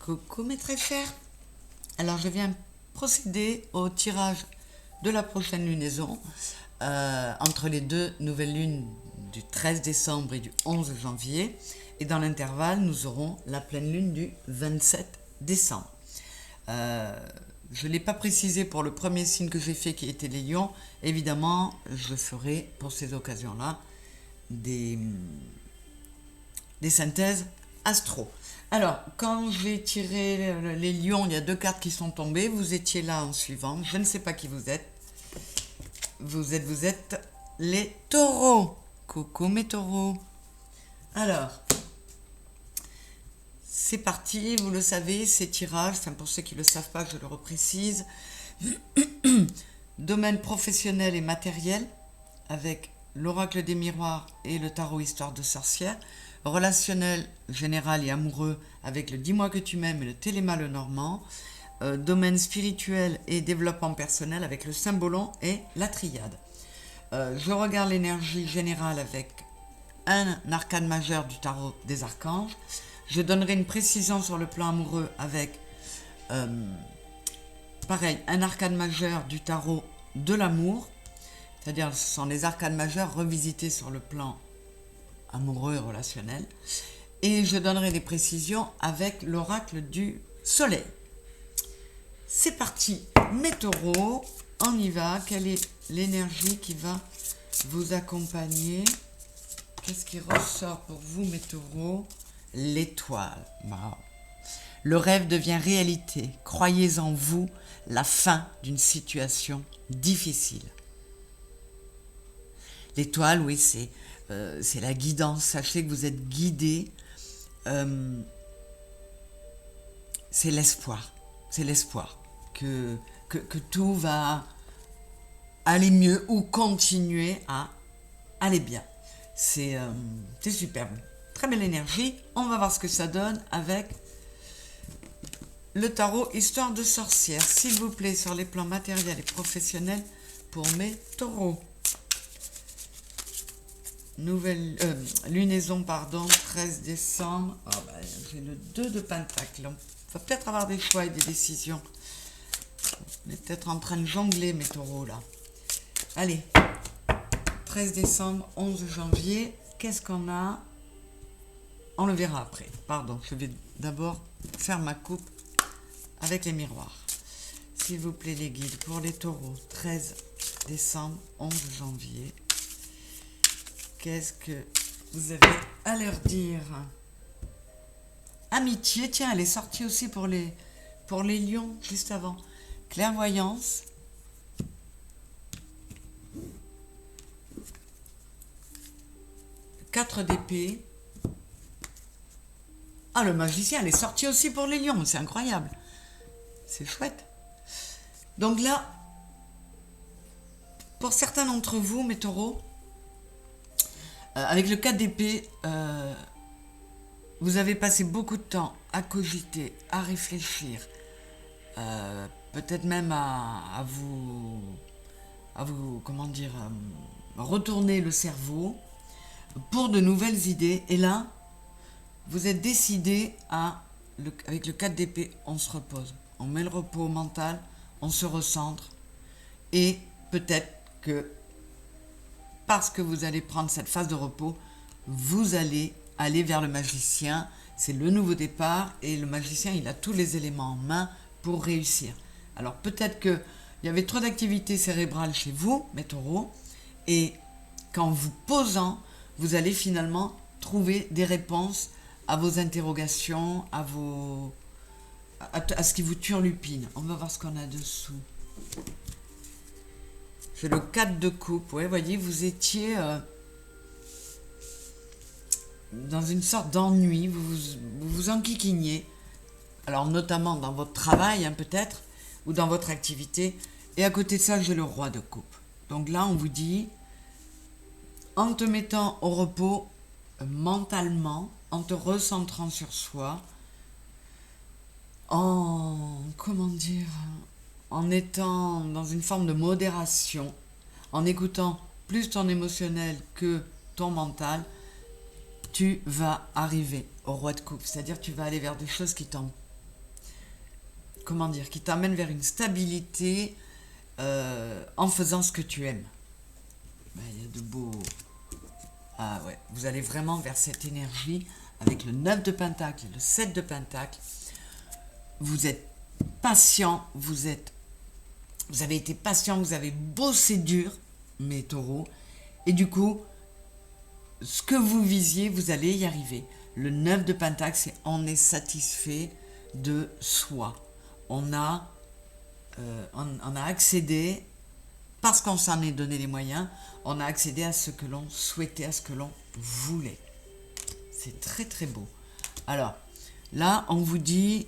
Coucou mes très chers. Alors je viens procéder au tirage de la prochaine lunaison entre les deux nouvelles lunes du 13 décembre et du 11 janvier. Et dans l'intervalle, nous aurons la pleine lune du 27 décembre. Je ne l'ai pas précisé pour le premier signe que j'ai fait qui était les lions. Évidemment, je ferai pour ces occasions-là des synthèses astro. Alors, quand j'ai tiré les lions, il y a deux cartes qui sont tombées. Vous étiez là en suivant. Je ne sais pas qui vous êtes. Vous êtes les taureaux. Coucou mes taureaux. Alors, c'est parti. Vous le savez, ces tirages, enfin pour ceux qui ne le savent pas, je le reprécise. Domaine professionnel et matériel avec l'oracle des miroirs et le tarot histoire de sorcière. Relationnel, général et amoureux avec le dis-moi que tu m'aimes et le téléma le normand. Domaine spirituel et développement personnel avec le symbolon et la triade. Je regarde l'énergie générale avec un arcane majeur du tarot des archanges. Je donnerai une précision sur le plan amoureux avec pareil, un arcane majeur du tarot de l'amour. C'est-à-dire ce sont les arcanes majeurs revisités sur le plan amoureux et relationnel. Et je donnerai des précisions avec l'oracle du soleil. C'est parti, mes taureaux, on y va. Quelle est l'énergie qui va vous accompagner? Qu'est-ce qui ressort pour vous, mes taureaux? L'étoile. Wow. Le rêve devient réalité. Croyez en vous, la fin d'une situation difficile. L'étoile, oui, c'est la guidance. Sachez que vous êtes guidés. C'est l'espoir. C'est l'espoir que tout va aller mieux ou continuer à aller bien. C'est superbe. Très belle énergie. On va voir ce que ça donne avec le tarot histoire de sorcière. S'il vous plaît, sur les plans matériels et professionnels pour mes taureaux. Nouvelle lunaison, pardon, 13 décembre. Oh ben, j'ai le 2 de pentacle. On va peut-être avoir des choix et des décisions. On est peut-être en train de jongler, mes taureaux, là. Allez, 13 décembre, 11 janvier. Qu'est-ce qu'on a? On le verra après. Pardon, je vais d'abord faire ma coupe avec les miroirs. S'il vous plaît, les guides, pour les taureaux, 13 décembre, 11 janvier. Qu'est-ce que vous avez à leur dire? Amitié, tiens, elle est sortie aussi pour les lions, juste avant. Clairvoyance. Quatre d'épée. Ah, le magicien, elle est sortie aussi pour les lions, c'est incroyable. C'est chouette. Donc là, pour certains d'entre vous, mes taureaux, avec le 4 d'épée, vous avez passé beaucoup de temps à cogiter, à réfléchir, peut-être même à vous, comment dire, retourner le cerveau pour de nouvelles idées. Et là, vous êtes décidé avec le 4 d'épée, on se repose, on met le repos mental, on se recentre, et peut-être que parce que vous allez prendre cette phase de repos, vous allez aller vers le magicien. C'est le nouveau départ et le magicien, il a tous les éléments en main pour réussir. Alors peut-être qu'il y avait trop d'activité cérébrale chez vous, mes taureaux, et qu'en vous posant, vous allez finalement trouver des réponses à vos interrogations, à ce qui vous turlupine. On va voir ce qu'on a dessous. C'est le 4 de coupe. Ouais, voyez, vous étiez dans une sorte d'ennui. Vous vous enquiquiniez. Alors, notamment dans votre travail, hein, peut-être, ou dans votre activité. Et à côté de ça, j'ai le roi de coupe. Donc là, on vous dit, en te mettant au repos mentalement, en te recentrant sur soi, comment dire, en étant dans une forme de modération, en écoutant plus ton émotionnel que ton mental, tu vas arriver au roi de coupe. C'est-à-dire tu vas aller vers des choses qui t'ont comment dire, qui t'amène vers une stabilité en faisant ce que tu aimes. Ben, il y a de beaux... Ah ouais, vous allez vraiment vers cette énergie avec le 9 de Pentacle et le 7 de Pentacle. Vous êtes patient, vous avez été patient, vous avez bossé dur, mes taureaux, et du coup, ce que vous visiez, vous allez y arriver. Le 9 de Pentacle, c'est on est satisfait de soi. On a accédé, parce qu'on s'en est donné les moyens, on a accédé à ce que l'on souhaitait, à ce que l'on voulait. C'est très très beau. Alors, là, on vous dit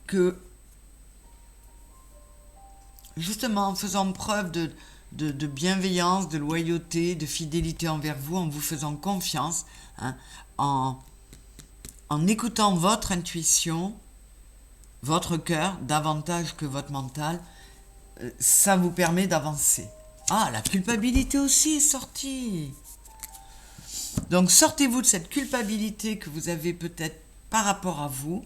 que, justement, en faisant preuve de bienveillance, de loyauté, de fidélité envers vous, en vous faisant confiance, hein, en écoutant votre intuition, votre cœur, davantage que votre mental, ça vous permet d'avancer. Ah, la culpabilité aussi est sortie. Donc, sortez-vous de cette culpabilité que vous avez peut-être par rapport à vous.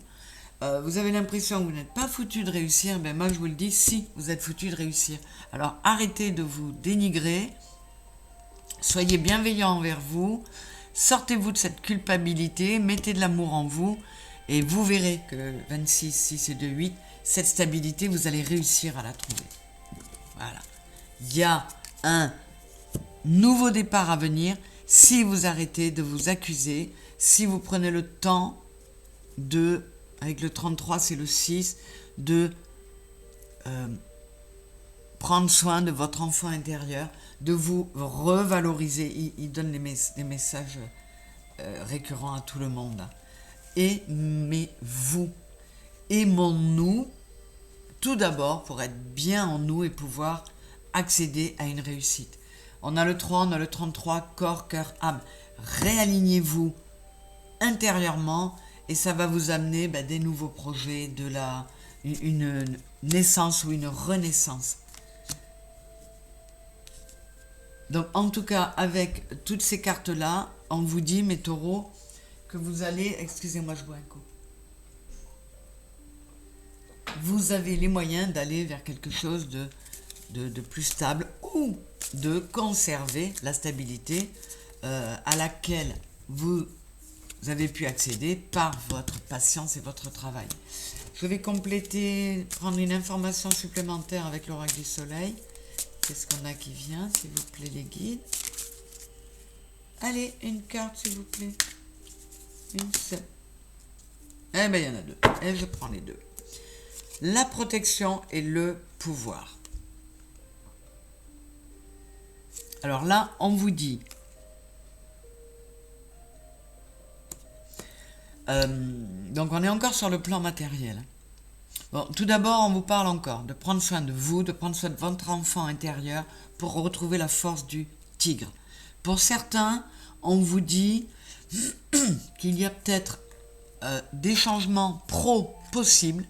Vous avez l'impression que vous n'êtes pas foutu de réussir. Ben moi, je vous le dis, si, vous êtes foutu de réussir. Alors, arrêtez de vous dénigrer. Soyez bienveillant envers vous. Sortez-vous de cette culpabilité. Mettez de l'amour en vous. Et vous verrez que 26, 6 et 2, 8, cette stabilité, vous allez réussir à la trouver. Voilà. Il y a un nouveau départ à venir si vous arrêtez de vous accuser, si vous prenez le temps de, avec le 33, c'est le 6, de prendre soin de votre enfant intérieur, de vous revaloriser. Il donne des messages récurrents à tout le monde. Aimez-vous. Aimons-nous tout d'abord pour être bien en nous et pouvoir accéder à une réussite. On a le 3, on a le 33, corps, cœur, âme. Réalignez-vous intérieurement et ça va vous amener des nouveaux projets, une naissance ou une renaissance. Donc en tout cas, avec toutes ces cartes-là, on vous dit, mes taureaux, que vous allez... Excusez-moi, je bois un coup. Vous avez les moyens d'aller vers quelque chose de plus stable ou de conserver la stabilité à laquelle vous avez pu accéder par votre patience et votre travail. Je vais compléter, prendre une information supplémentaire avec l'oracle du soleil. Qu'est-ce qu'on a qui vient, s'il vous plaît, les guides? Allez, une carte, s'il vous plaît. Une seule. Eh bien, il y en a deux. Et je prends les deux. La protection et le pouvoir. Alors là, on vous dit... donc on est encore sur le plan matériel. Bon, tout d'abord, on vous parle encore de prendre soin de vous, de prendre soin de votre enfant intérieur pour retrouver la force du tigre. Pour certains, on vous dit qu'il y a peut-être des changements possibles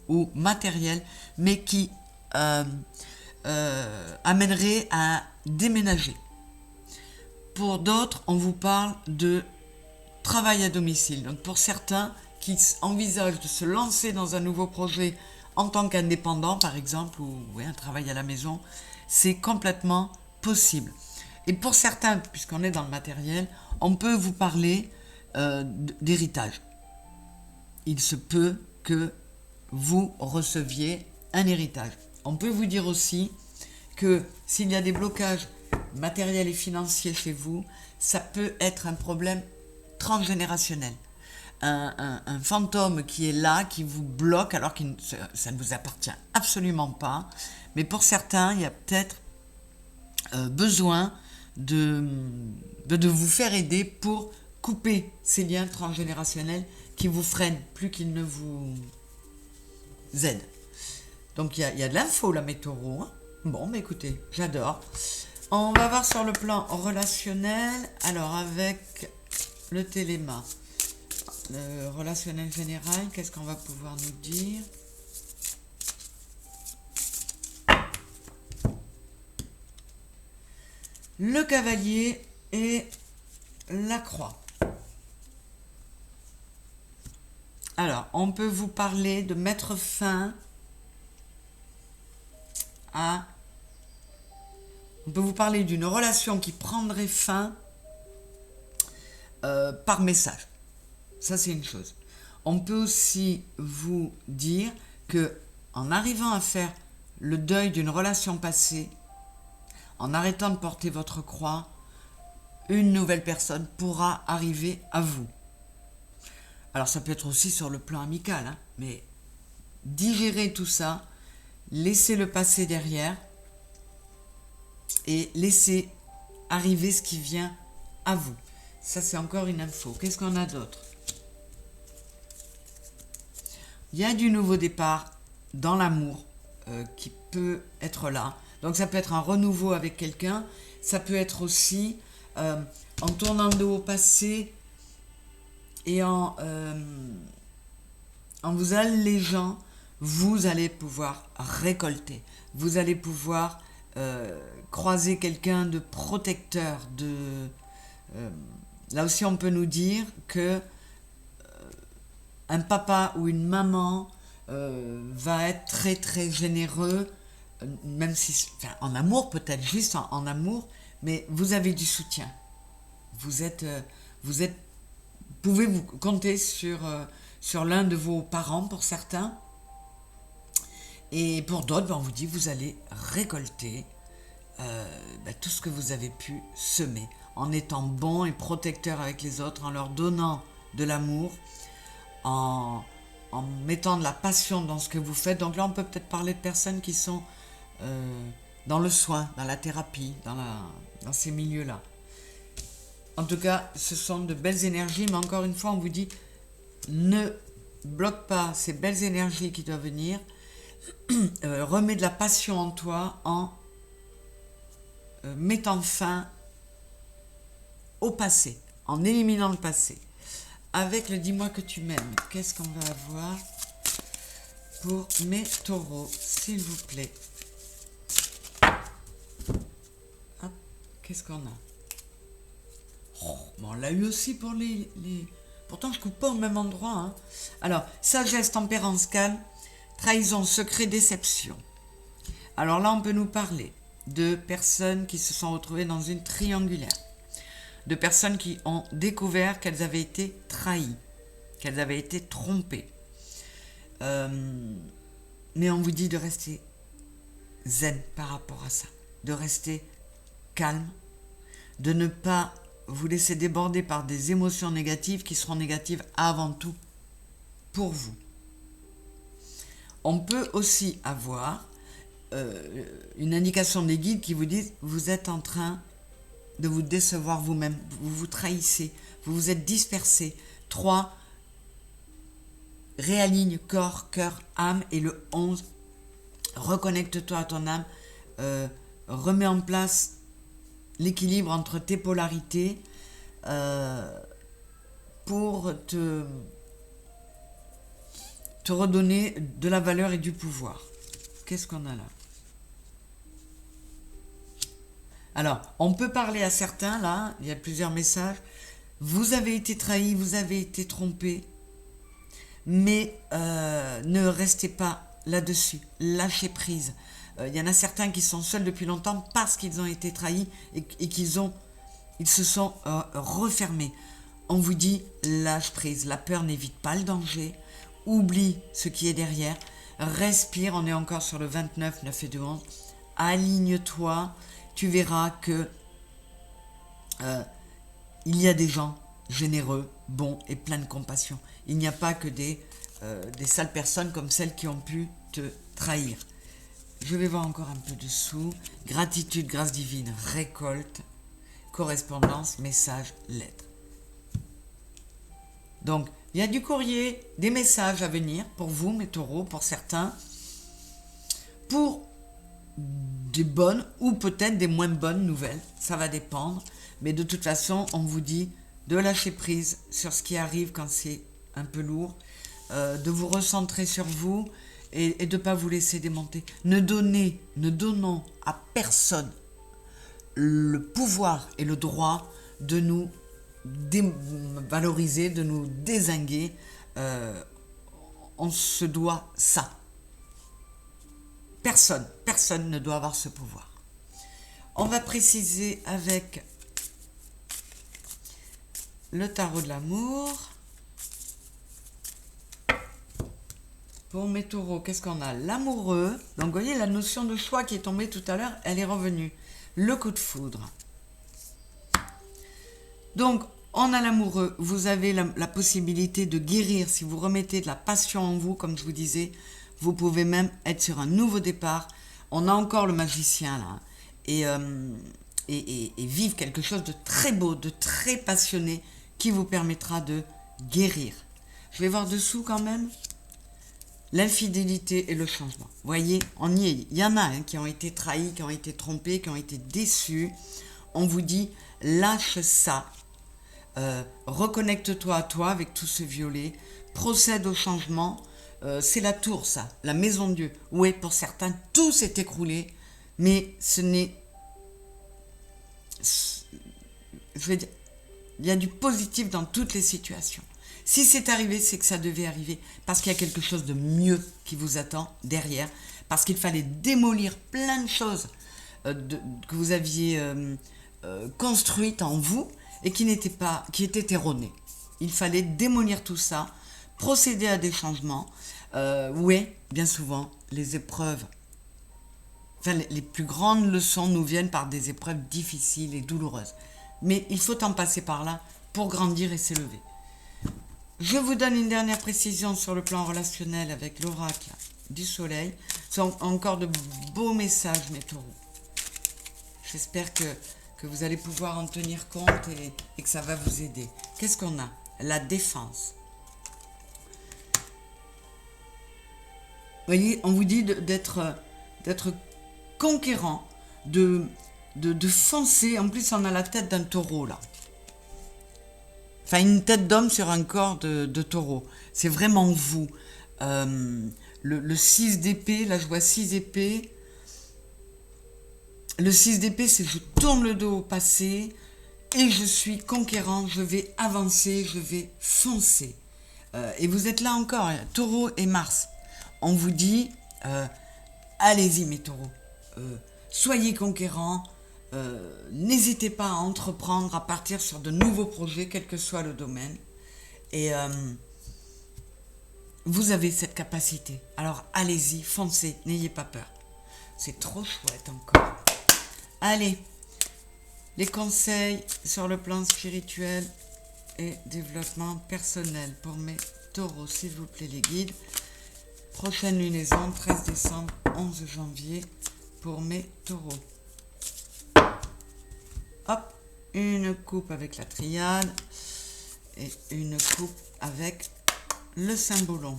ou matériels, mais qui amèneraient à déménager. Pour d'autres, on vous parle de travail à domicile. Donc pour certains qui envisagent de se lancer dans un nouveau projet en tant qu'indépendant, par exemple, ou un travail à la maison, c'est complètement possible. Et pour certains, puisqu'on est dans le matériel, on peut vous parler d'héritage. Il se peut que vous receviez un héritage. On peut vous dire aussi que s'il y a des blocages matériels et financiers chez vous, ça peut être un problème transgénérationnel. Un fantôme qui est là, qui vous bloque, alors que ça ne vous appartient absolument pas. Mais pour certains, il y a peut-être besoin de vous faire aider pour couper ces liens transgénérationnels qui vous freinent plus qu'ils ne vous aident. Donc il y a de l'info là, mes taureaux. Hein. Bon, mais écoutez, j'adore. On va voir sur le plan relationnel. Alors avec le téléma, le relationnel général, qu'est-ce qu'on va pouvoir nous dire? Le cavalier et la croix. Alors, on peut vous parler de mettre fin à... On peut vous parler d'une relation qui prendrait fin par message. Ça, c'est une chose. On peut aussi vous dire que en arrivant à faire le deuil d'une relation passée, en arrêtant de porter votre croix, une nouvelle personne pourra arriver à vous. Alors ça peut être aussi sur le plan amical, hein, mais digérez tout ça, laissez le passé derrière et laissez arriver ce qui vient à vous. Ça, c'est encore une info. Qu'est-ce qu'on a d'autre? Il y a du nouveau départ dans l'amour qui peut être là. Donc ça peut être un renouveau avec quelqu'un. Ça peut être aussi en tournant le dos au passé et en vous allégeant, vous allez pouvoir récolter. Vous allez pouvoir croiser quelqu'un de protecteur. Là aussi, on peut nous dire que un papa ou une maman va être très très généreux, même si, enfin, en amour, peut-être juste en amour, mais vous avez du soutien. Vous pouvez vous compter sur l'un de vos parents pour certains, et pour d'autres, on vous dit vous allez récolter tout ce que vous avez pu semer, en étant bon et protecteur avec les autres, en leur donnant de l'amour, en mettant de la passion dans ce que vous faites. Donc là, on peut peut-être parler de personnes qui sont dans le soin, dans la thérapie, dans ces milieux-là. En tout cas, ce sont de belles énergies, mais encore une fois, on vous dit, ne bloque pas ces belles énergies qui doivent venir, remets de la passion en toi en mettant fin au passé, en éliminant le passé. Avec le dis-moi que tu m'aimes, qu'est-ce qu'on va avoir pour mes taureaux, s'il vous plaît? Hop, qu'est-ce qu'on a? Oh, bon, on l'a eu aussi pour les... Pourtant, je ne coupe pas au même endroit. Hein. Alors, sagesse, tempérance, calme, trahison, secret, déception. Alors là, on peut nous parler de personnes qui se sont retrouvées dans une triangulaire. De personnes qui ont découvert qu'elles avaient été trahies, qu'elles avaient été trompées. Mais on vous dit de rester zen par rapport à ça, de rester calme, de ne pas vous laisser déborder par des émotions négatives qui seront négatives avant tout pour vous. On peut aussi avoir une indication des guides qui vous disent vous êtes en train de vous décevoir vous-même, vous vous trahissez, vous vous êtes dispersé. 3, réaligne corps, cœur, âme. Et le 11, reconnecte-toi à ton âme, remets en place l'équilibre entre tes polarités pour te redonner de la valeur et du pouvoir. Qu'est-ce qu'on a là? Alors, on peut parler à certains, là, il y a plusieurs messages. Vous avez été trahi, vous avez été trompé, mais ne restez pas là-dessus, lâchez prise. Il y en a certains qui sont seuls depuis longtemps parce qu'ils ont été trahis et qu'ils se sont refermés. On vous dit, lâche prise, la peur n'évite pas le danger, oublie ce qui est derrière, respire, on est encore sur le 29, 9 et 2, 11, aligne-toi. Tu verras que il y a des gens généreux, bons et pleins de compassion. Il n'y a pas que des sales personnes comme celles qui ont pu te trahir. Je vais voir encore un peu dessous. Gratitude, grâce divine, récolte, correspondance, message, lettre. Donc, il y a du courrier, des messages à venir pour vous, mes taureaux, pour certains, pour des bonnes ou peut-être des moins bonnes nouvelles, ça va dépendre, mais de toute façon, on vous dit de lâcher prise sur ce qui arrive quand c'est un peu lourd, de vous recentrer sur vous et de ne pas vous laisser démonter. Ne donnons à personne le pouvoir et le droit de nous dévaloriser, de nous dézinguer. on se doit ça. Personne ne doit avoir ce pouvoir. On va préciser avec le tarot de l'amour. Pour mes taureaux, qu'est-ce qu'on a? L'amoureux. Donc, vous voyez, la notion de choix qui est tombée tout à l'heure, elle est revenue. Le coup de foudre. Donc, on a l'amoureux. Vous avez la possibilité de guérir. Si vous remettez de la passion en vous, comme je vous disais, vous pouvez même être sur un nouveau départ. On a encore le magicien, là. Et vivre quelque chose de très beau, de très passionné, qui vous permettra de guérir. Je vais voir dessous quand même. L'infidélité et le changement. Vous voyez, on y est. Il y en a qui ont été trahis, qui ont été trompés, qui ont été déçus. On vous dit, lâche ça. Reconnecte-toi à toi avec tout ce violet. Procède au changement. C'est la tour, ça. La maison de Dieu. Oui, pour certains, tout s'est écroulé. Mais ce n'est... Je veux dire, il y a du positif dans toutes les situations. Si c'est arrivé, c'est que ça devait arriver, parce qu'il y a quelque chose de mieux qui vous attend derrière, parce qu'il fallait démolir plein de choses que vous aviez construites en vous et qui étaient erronées. Il fallait démolir tout ça, procéder à des changements. Oui, bien souvent, les épreuves, les plus grandes leçons nous viennent par des épreuves difficiles et douloureuses. Mais il faut en passer par là pour grandir et s'élever. Je vous donne une dernière précision sur le plan relationnel avec l'oracle du soleil. Ce sont encore de beaux messages, mes taureaux. J'espère que vous allez pouvoir en tenir compte et que ça va vous aider. Qu'est-ce qu'on a? La défense. Vous voyez, on vous dit d'être conquérant, de foncer. En plus, on a la tête d'un taureau, là. Enfin, une tête d'homme sur un corps de taureau. C'est vraiment vous. Le 6 d'épée, là je vois 6 épées. Le 6 d'épée, c'est je tourne le dos au passé et je suis conquérant, je vais avancer, je vais foncer. Et vous êtes là encore, hein, taureau et Mars. On vous dit, allez-y mes taureaux, soyez conquérants. N'hésitez pas à entreprendre, à partir sur de nouveaux projets, quel que soit le domaine. Et vous avez cette capacité. Alors allez-y, foncez, n'ayez pas peur. C'est trop chouette encore. Allez, les conseils sur le plan spirituel et développement personnel pour mes taureaux, s'il vous plaît les guides. Prochaine lunaison, 13 décembre, 11 janvier pour mes taureaux. Hop, une coupe avec la triade et une coupe avec le cymbolon.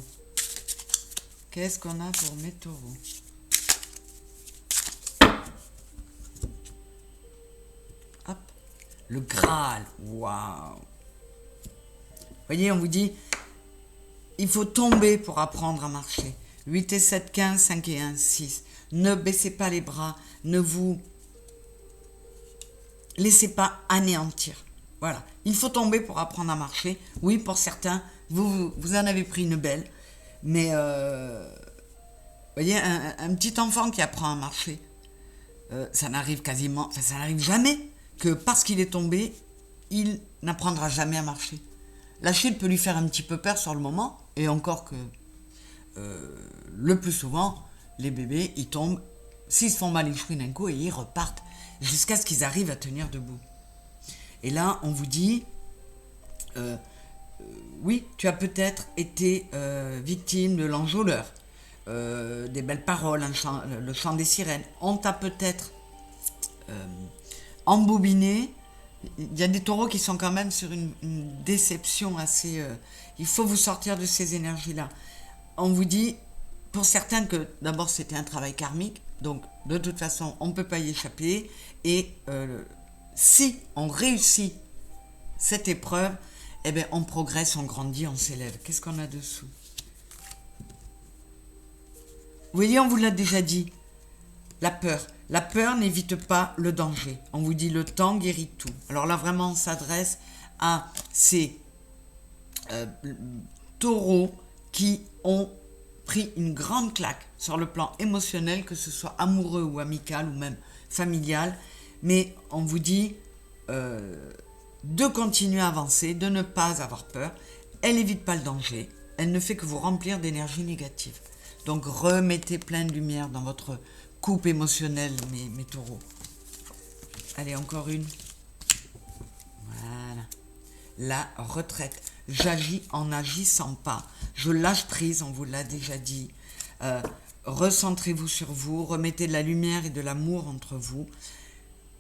Qu'est-ce qu'on a pour mes taureaux? Hop, le Graal. Waouh! Vous voyez, on vous dit, il faut tomber pour apprendre à marcher. 8 et 7, 15, 5 et 1, 6. Ne baissez pas les bras, ne vous laissez pas anéantir. Voilà, il faut tomber pour apprendre à marcher. Oui, pour certains, vous en avez pris une belle. Mais, vous voyez, un petit enfant qui apprend à marcher, ça n'arrive ça n'arrive jamais que parce qu'il est tombé, il n'apprendra jamais à marcher. La chute peut lui faire un petit peu peur sur le moment, et encore que le plus souvent, les bébés, ils tombent, s'ils se font mal les chouines d'un coup, et ils repartent jusqu'à ce qu'ils arrivent à tenir debout. Et là, on vous dit, oui, tu as peut-être été victime de l'enjôleur, des belles paroles, le chant des sirènes. On t'a peut-être embobiné. Il y a des taureaux qui sont quand même sur une déception assez... il faut vous sortir de ces énergies-là. On vous dit, pour certains, que d'abord c'était un travail karmique, donc de toute façon on ne peut pas y échapper. Et si on réussit cette épreuve, eh bien on progresse, on grandit, on s'élève. Qu'est-ce qu'on a dessous? Vous voyez, on vous l'a déjà dit, la peur. La peur n'évite pas le danger. On vous dit le temps guérit tout. Alors là, vraiment, on s'adresse à ces taureaux qui ont pris une grande claque sur le plan émotionnel, que ce soit amoureux ou amical ou même familial. Mais on vous dit de continuer à avancer, de ne pas avoir peur. Elle n'évite pas le danger, elle ne fait que vous remplir d'énergie négative. Donc remettez plein de lumière dans votre coupe émotionnelle, mes taureaux. Allez, encore une. Voilà. La retraite. J'agis en n'agissant pas. Je lâche prise, on vous l'a déjà dit. Recentrez-vous sur vous, remettez de la lumière et de l'amour entre vous.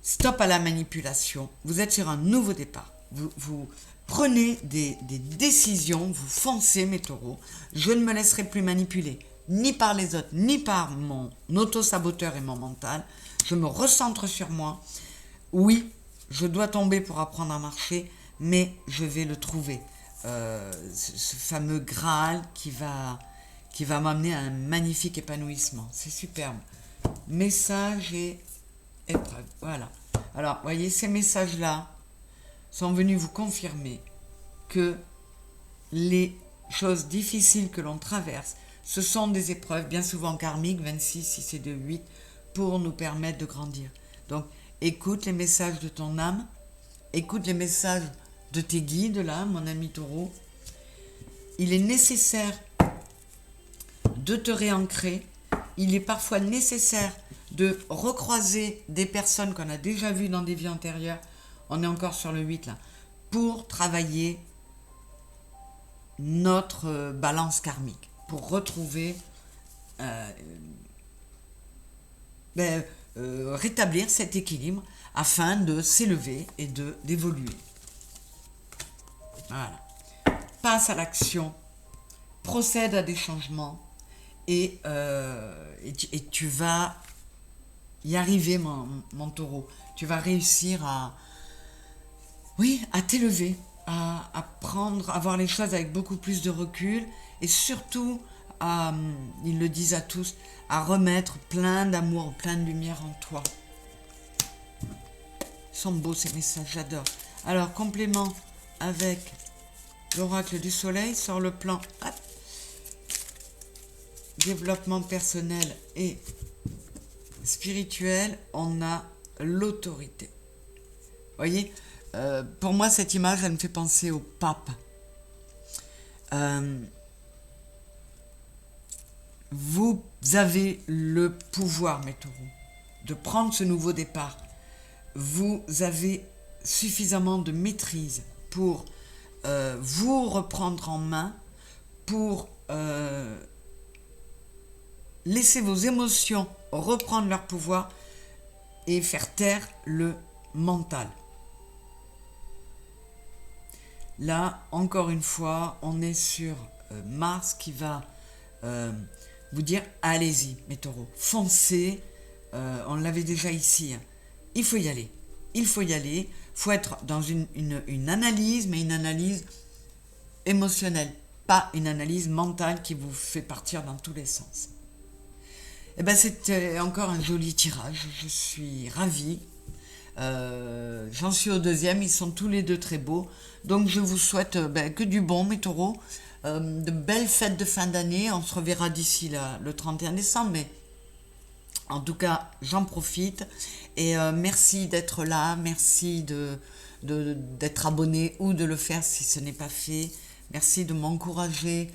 Stop à la manipulation. Vous êtes sur un nouveau départ. Vous prenez des décisions, vous foncez, mes taureaux. Je ne me laisserai plus manipuler, ni par les autres, ni par mon auto-saboteur et mon mental. Je me recentre sur moi. Oui, je dois tomber pour apprendre à marcher, mais je vais le trouver. Ce fameux Graal qui va m'amener à un magnifique épanouissement. C'est superbe. Message et épreuve. Voilà. Alors, voyez, ces messages-là sont venus vous confirmer que les choses difficiles que l'on traverse, ce sont des épreuves, bien souvent karmiques, 26, 6 et 2, 8, pour nous permettre de grandir. Donc, écoute les messages de ton âme, écoute les messages de tes guides, là, mon ami taureau. Il est nécessaire de te réancrer. Il est parfois nécessaire de recroiser des personnes qu'on a déjà vues dans des vies antérieures. On est encore sur le 8, là. Pour travailler notre balance karmique. Pour retrouver... rétablir cet équilibre afin de s'élever et d'évoluer. Voilà. Passe à l'action, procède à des changements et tu vas y arriver, mon taureau. Tu vas réussir à t'élever, à voir les choses avec beaucoup plus de recul et surtout, ils le disent à tous, à remettre plein d'amour, plein de lumière en toi. Ils sont beaux ces messages, j'adore. Alors, complément avec l'oracle du soleil sur le plan développement personnel et spirituel, on a l'autorité. Vous voyez, pour moi, cette image, elle me fait penser au pape. Vous avez le pouvoir, mes taureaux, de prendre ce nouveau départ. Vous avez suffisamment de maîtrise pour vous reprendre en main, pour laisser vos émotions reprendre leur pouvoir et faire taire le mental. Là, encore une fois, on est sur Mars qui va vous dire allez-y, mes taureaux, foncez. On l'avait déjà ici. Il faut y aller. Il faut être dans une analyse, mais une analyse émotionnelle, pas une analyse mentale qui vous fait partir dans tous les sens. Et ben c'était encore un joli tirage. Je suis ravie. J'en suis au deuxième. Ils sont tous les deux très beaux. Donc je vous souhaite que du bon, mes taureaux. De belles fêtes de fin d'année. On se reverra d'ici le 31 décembre. Mais en tout cas, j'en profite. Et merci d'être là. Merci d'être abonné ou de le faire si ce n'est pas fait. Merci de m'encourager,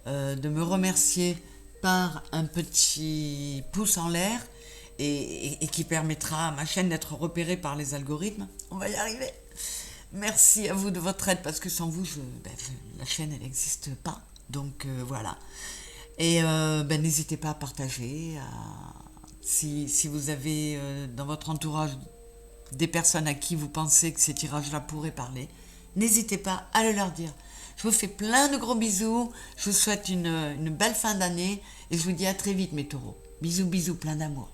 de me remercier par un petit pouce en l'air et qui permettra à ma chaîne d'être repérée par les algorithmes. On va y arriver. Merci à vous de votre aide parce que sans vous, la chaîne elle n'existe pas. Donc voilà. Et n'hésitez pas à partager. Si vous avez dans votre entourage des personnes à qui vous pensez que ces tirages-là pourraient parler, n'hésitez pas à le leur dire. Je vous fais plein de gros bisous. Je vous souhaite une belle fin d'année et je vous dis à très vite, mes taureaux. Bisous, bisous, plein d'amour.